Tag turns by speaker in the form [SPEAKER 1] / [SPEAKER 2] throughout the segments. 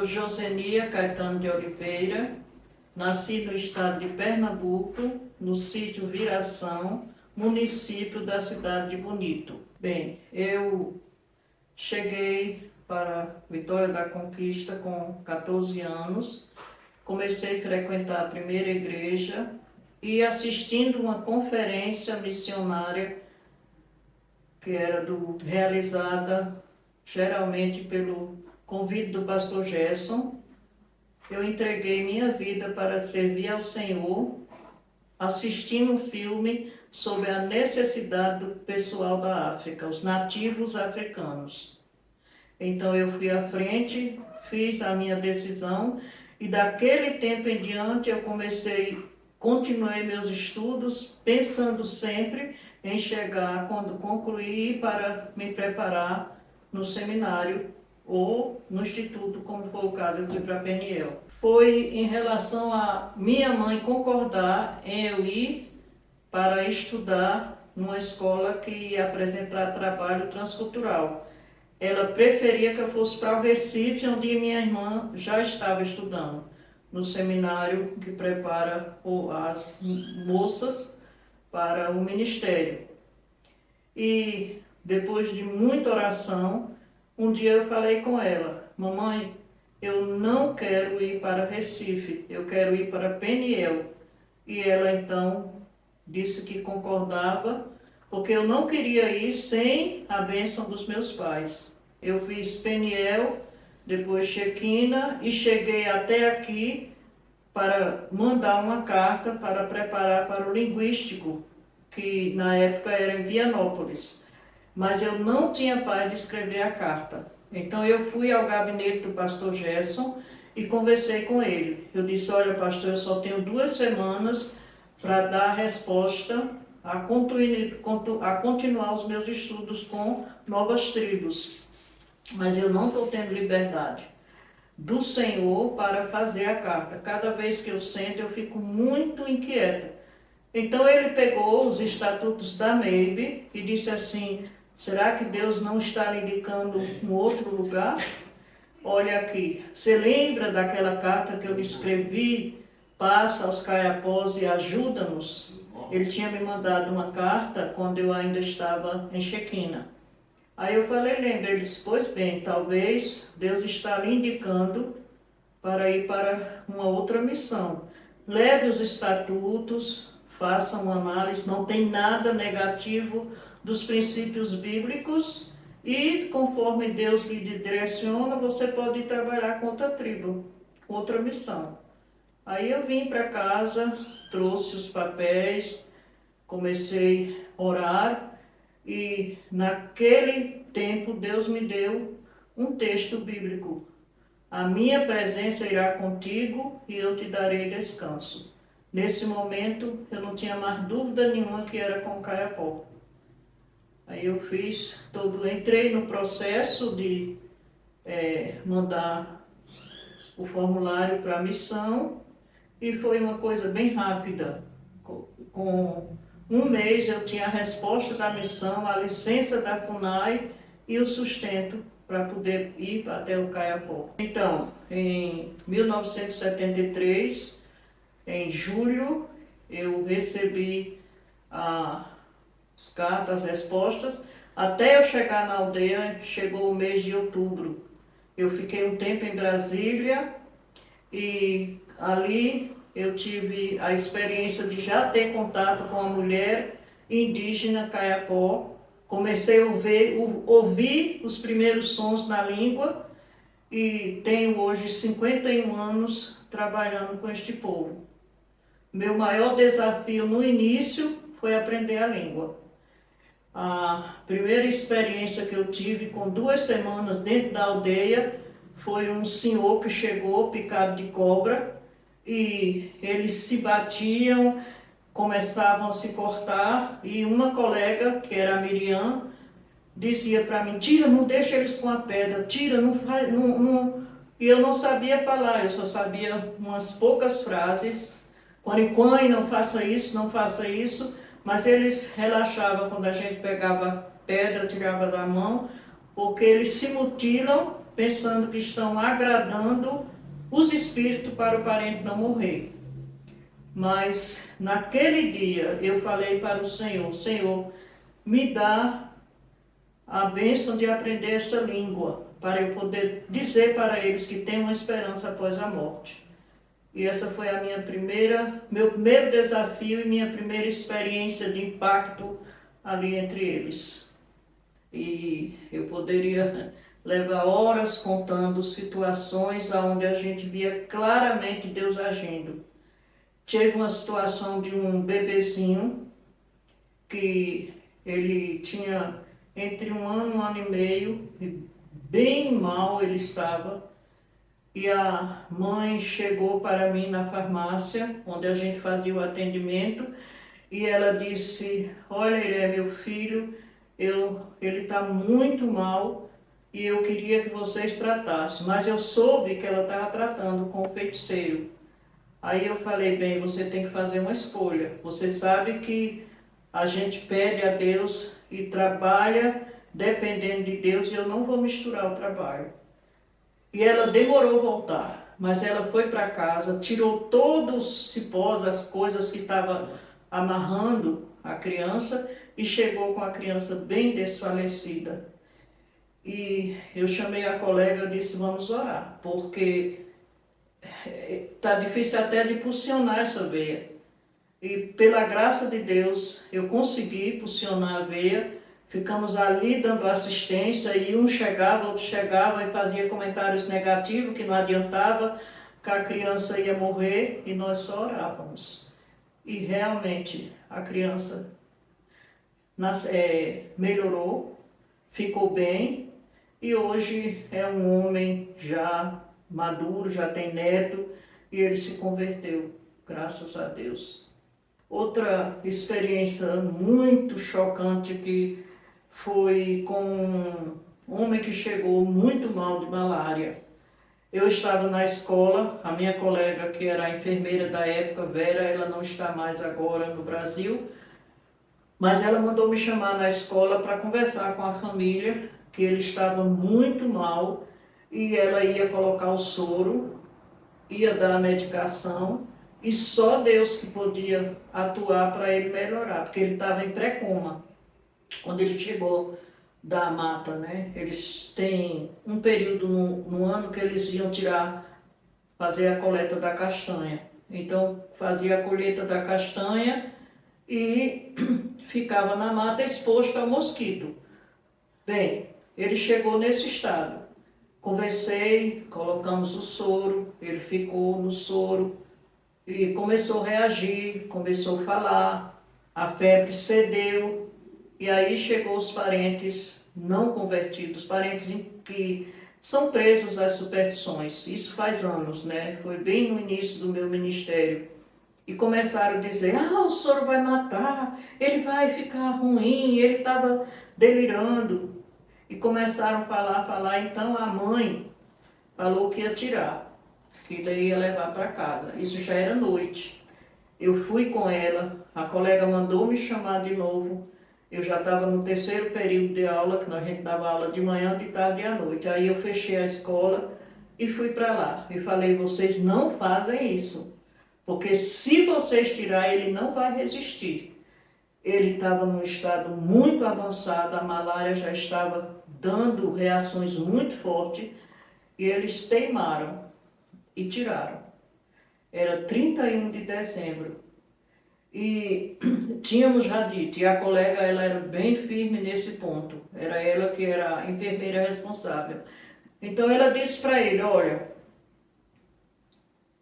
[SPEAKER 1] Josenia Caetano de Oliveira, nasci no estado de Pernambuco, no sítio Viração, município da cidade de Bonito. Bem, eu cheguei para Vitória da Conquista com 14 anos, comecei a frequentar a primeira igreja e assistindo uma conferência missionária que era realizada geralmente pelo convite do pastor Gerson. Eu entreguei minha vida para servir ao Senhor, assistindo um filme sobre a necessidade do pessoal da África, os nativos africanos. Então eu fui à frente, fiz a minha decisão e daquele tempo em diante eu continuei meus estudos, pensando sempre em chegar, quando concluir, para me preparar no seminário ou no instituto, como foi o caso, eu fui para Peniel. Foi em relação a minha mãe concordar em eu ir para estudar numa escola que ia apresentar trabalho transcultural. Ela preferia que eu fosse para o Recife, onde minha irmã já estava estudando, no seminário que prepara as moças para o ministério. E depois de muita oração, um dia eu falei com ela: mamãe, eu não quero ir para Recife, eu quero ir para Peniel. E ela então disse que concordava, porque eu não queria ir sem a bênção dos meus pais. Eu fiz Peniel, depois Shekinah e cheguei até aqui para mandar uma carta para preparar para o linguístico, que na época era em Vianópolis. Mas eu não tinha paz de escrever a carta. Então eu fui ao gabinete do pastor Gerson e conversei com ele. Eu disse: olha, pastor, eu só tenho 2 semanas para dar a resposta a continuar os meus estudos com novas tribos. Mas eu não estou tendo liberdade do Senhor para fazer a carta. Cada vez que eu sento, eu fico muito inquieta. Então ele pegou os estatutos da MEIB e disse assim: será que Deus não está lhe indicando um outro lugar? Olha aqui, você lembra daquela carta que eu lhe escrevi? Passa aos Caiapós e ajuda-nos. Ele tinha me mandado uma carta quando eu ainda estava em Shekinah. Aí eu falei, lembra? Ele disse: pois bem, talvez Deus está lhe indicando para ir para uma outra missão. Leve os estatutos, faça uma análise, não tem nada negativo dos princípios bíblicos e, conforme Deus lhe direciona, você pode ir trabalhar com outra tribo, outra missão. Aí eu vim para casa, trouxe os papéis, comecei a orar e naquele tempo Deus me deu um texto bíblico: a minha presença irá contigo e eu te darei descanso. Nesse momento eu não tinha mais dúvida nenhuma que era com Caiapó. Aí eu entrei no processo de mandar o formulário para a missão e foi uma coisa bem rápida. Com um mês eu tinha a resposta da missão, a licença da FUNAI e o sustento para poder ir até o Caiapó. Então, em 1973, em julho, eu recebi as cartas, as respostas. Até eu chegar na aldeia, chegou o mês de outubro. Eu fiquei um tempo em Brasília e ali eu tive a experiência de já ter contato com a mulher indígena Caiapó. Comecei a ouvir os primeiros sons na língua e tenho hoje 51 anos trabalhando com este povo. Meu maior desafio no início foi aprender a língua. A primeira experiência que eu tive com 2 semanas dentro da aldeia foi um senhor que chegou picado de cobra e eles se batiam, começavam a se cortar e uma colega, que era a Miriam, dizia para mim: tira, não deixa eles com a pedra, tira, não faz, não. E eu não sabia falar, eu só sabia umas poucas frases: Quaniquãe, não faça isso, não faça isso. Mas eles relaxavam quando a gente pegava pedra, tirava da mão, porque eles se mutilam pensando que estão agradando os espíritos para o parente não morrer. Mas naquele dia eu falei para o Senhor, Senhor, me dá a bênção de aprender esta língua, para eu poder dizer para eles que tem uma esperança após a morte. E essa foi a meu primeiro desafio e minha primeira experiência de impacto ali entre eles. E eu poderia levar horas contando situações onde a gente via claramente Deus agindo. Teve uma situação de um bebezinho que ele tinha entre 1 ano e meio, bem mal ele estava. E a mãe chegou para mim na farmácia, onde a gente fazia o atendimento, e ela disse, olha, Iré, meu filho, ele está muito mal e eu queria que vocês tratassem, mas eu soube que ela estava tratando com o feiticeiro. Aí eu falei, bem, você tem que fazer uma escolha. Você sabe que a gente pede a Deus e trabalha dependendo de Deus e eu não vou misturar o trabalho. E ela demorou a voltar, mas ela foi para casa, tirou todos os cipós, as coisas que estava amarrando a criança e chegou com a criança bem desfalecida. E eu chamei a colega e disse, vamos orar, porque está difícil até de pulsionar essa veia. E pela graça de Deus, eu consegui pulsionar a veia. Ficamos ali dando assistência e um chegava, outro chegava e fazia comentários negativos, que não adiantava, que a criança ia morrer e nós só orávamos. E realmente a criança melhorou, ficou bem e hoje é um homem já maduro, já tem neto e ele se converteu, graças a Deus. Outra experiência muito chocante que foi com um homem que chegou muito mal de malária. Eu estava na escola, a minha colega, que era a enfermeira da época, Vera, ela não está mais agora no Brasil, mas ela mandou me chamar na escola para conversar com a família, que ele estava muito mal, e ela ia colocar o soro, ia dar a medicação, e só Deus que podia atuar para ele melhorar, porque ele estava em pré-coma. Quando ele chegou da mata, né? Eles têm um período no ano que eles iam fazer a coleta da castanha. Então, fazia a colheita da castanha e ficava na mata exposto ao mosquito. Bem, ele chegou nesse estado. Conversei, colocamos o soro, ele ficou no soro e começou a reagir, começou a falar, a febre cedeu. E aí chegou os parentes não convertidos, parentes que são presos às superstições. Isso faz anos, né? Foi bem no início do meu ministério. E começaram a dizer, o soro vai matar, ele vai ficar ruim, ele estava delirando. E começaram a falar. Então a mãe falou que ia tirar, que ele ia levar para casa. Isso já era noite. Eu fui com ela, a colega mandou me chamar de novo. Eu já estava no 3º período de aula, que a gente dava aula de manhã, de tarde e à noite. Aí eu fechei a escola e fui para lá. E falei, vocês não fazem isso, porque se vocês tirar, ele não vai resistir. Ele estava num estado muito avançado, a malária já estava dando reações muito fortes, e eles teimaram e tiraram. Era 31 de dezembro. E tínhamos já dito, e a colega ela era bem firme nesse ponto, era ela que era a enfermeira responsável. Então ela disse para ele, olha,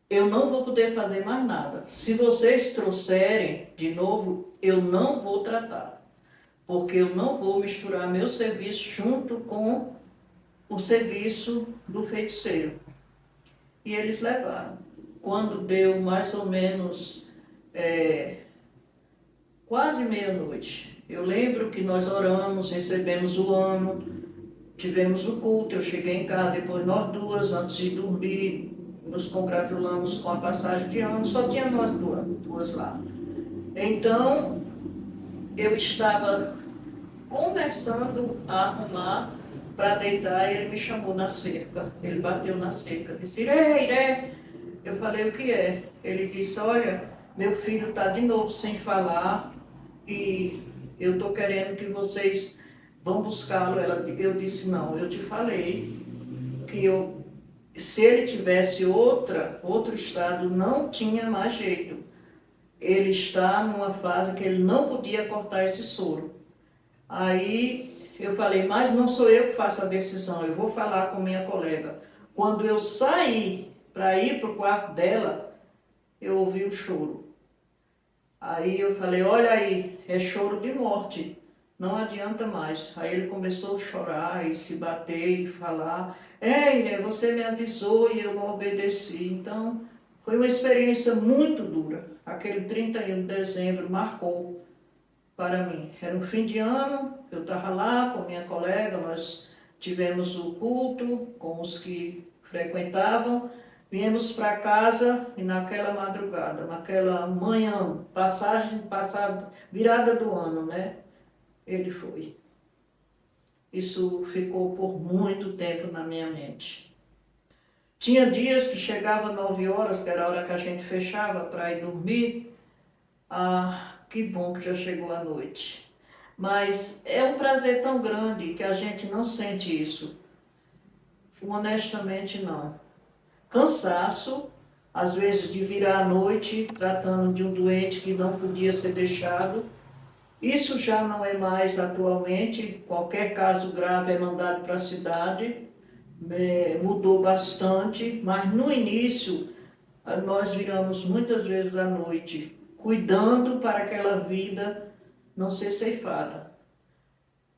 [SPEAKER 1] eu não vou poder fazer mais nada. Se vocês trouxerem de novo, eu não vou tratar, porque eu não vou misturar meu serviço junto com o serviço do feiticeiro. E eles levaram. Quando deu mais ou menos quase meia-noite, eu lembro que nós oramos, recebemos o ano, tivemos o culto, eu cheguei em casa, depois nós duas, antes de dormir, nos congratulamos com a passagem de ano, só tinha nós duas lá. Então, eu estava começando a arrumar para deitar, ele me chamou na cerca. Ele bateu na cerca, disse, Iré, Iré. Eu falei, o que é? Ele disse, olha, meu filho está de novo sem falar e eu estou querendo que vocês vão buscá-lo. Eu disse, não, eu te falei que se ele tivesse outro estado, não tinha mais jeito. Ele está numa fase que ele não podia cortar esse soro. Aí eu falei, mas não sou eu que faço a decisão, eu vou falar com minha colega. Quando eu saí para ir para o quarto dela, eu ouvi o choro. Aí eu falei, olha aí, é choro de morte, não adianta mais. Aí ele começou a chorar e se bater e falar, Irene, você me avisou e eu não obedeci. Então, foi uma experiência muito dura. Aquele 31 de dezembro marcou para mim. Era um fim de ano, eu estava lá com minha colega, nós tivemos o culto com os que frequentavam, viemos para casa e naquela madrugada, naquela manhã, virada do ano, né? Ele foi. Isso ficou por muito tempo na minha mente. Tinha dias que chegava 9 horas, que era a hora que a gente fechava para ir dormir. Ah, que bom que já chegou a noite. Mas é um prazer tão grande que a gente não sente isso. Honestamente, não. Cansaço, às vezes de virar à noite, tratando de um doente que não podia ser deixado. Isso já não é mais atualmente. Qualquer caso grave é mandado para a cidade. Mudou bastante, mas no início nós viramos muitas vezes à noite, cuidando para aquela vida não ser ceifada,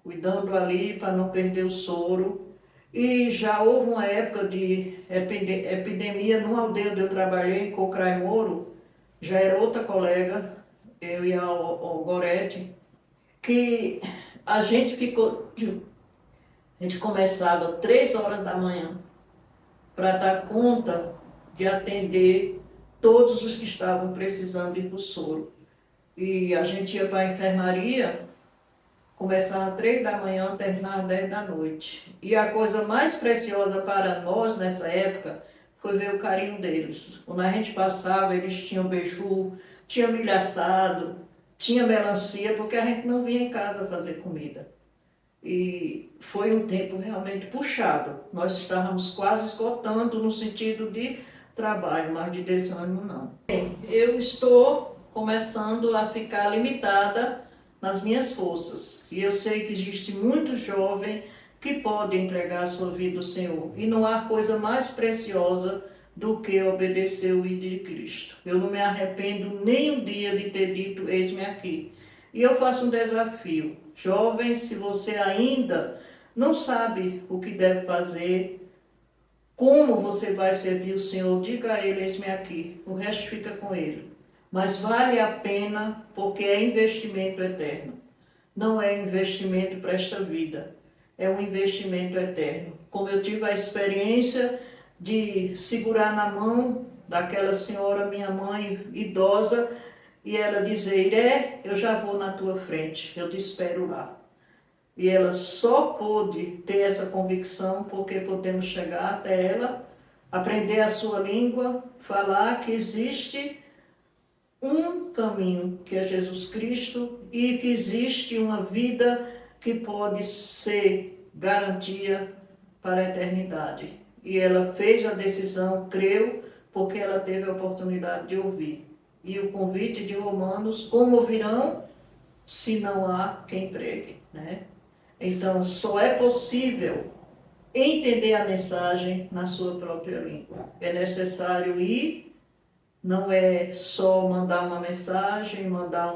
[SPEAKER 1] cuidando ali para não perder o soro. E já houve uma época de epidemia numa aldeia onde eu trabalhei, em Cocrai Moro, já era outra colega, eu e a Gorete, que a gente ficou, a gente começava 3 horas da manhã para dar conta de atender todos os que estavam precisando ir para o soro. E a gente ia para a enfermaria, começava às 3 da manhã, terminava às 10 da noite. E a coisa mais preciosa para nós nessa época foi ver o carinho deles. Quando a gente passava, eles tinham beiju, tinha milho assado, tinha melancia, porque a gente não vinha em casa fazer comida. E foi um tempo realmente puxado. Nós estávamos quase esgotando no sentido de trabalho, mas de desânimo não. Bem, eu estou começando a ficar limitada nas minhas forças. E eu sei que existe muito jovem que pode entregar a sua vida ao Senhor. E não há coisa mais preciosa do que obedecer o ID de Cristo. Eu não me arrependo nem um dia de ter dito, eis-me aqui. E eu faço um desafio. Jovens, se você ainda não sabe o que deve fazer, como você vai servir o Senhor, diga a Ele, eis-me aqui. O resto fica com Ele. Mas vale a pena porque é investimento eterno. Não é investimento para esta vida, é um investimento eterno. Como eu tive a experiência de segurar na mão daquela senhora, minha mãe idosa, e ela dizer, Iré, eu já vou na tua frente, eu te espero lá. E ela só pôde ter essa convicção porque podemos chegar até ela, aprender a sua língua, falar que existe um caminho, que é Jesus Cristo, e que existe uma vida que pode ser garantia para a eternidade. E ela fez a decisão, creu, porque ela teve a oportunidade de ouvir. E o convite de Romanos, como ouvirão, se não há quem pregue, né? Então, só é possível entender a mensagem na sua própria língua. É necessário ir, não é só mandar uma mensagem, mandar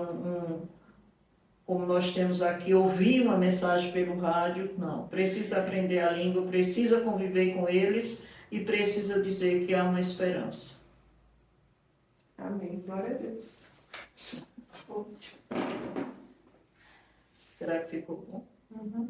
[SPEAKER 1] como nós temos aqui, ouvir uma mensagem pelo rádio, não. Precisa aprender a língua, precisa conviver com eles e precisa dizer que há uma esperança.
[SPEAKER 2] Amém. Glória a Deus.
[SPEAKER 1] Será que ficou bom?
[SPEAKER 2] Uhum.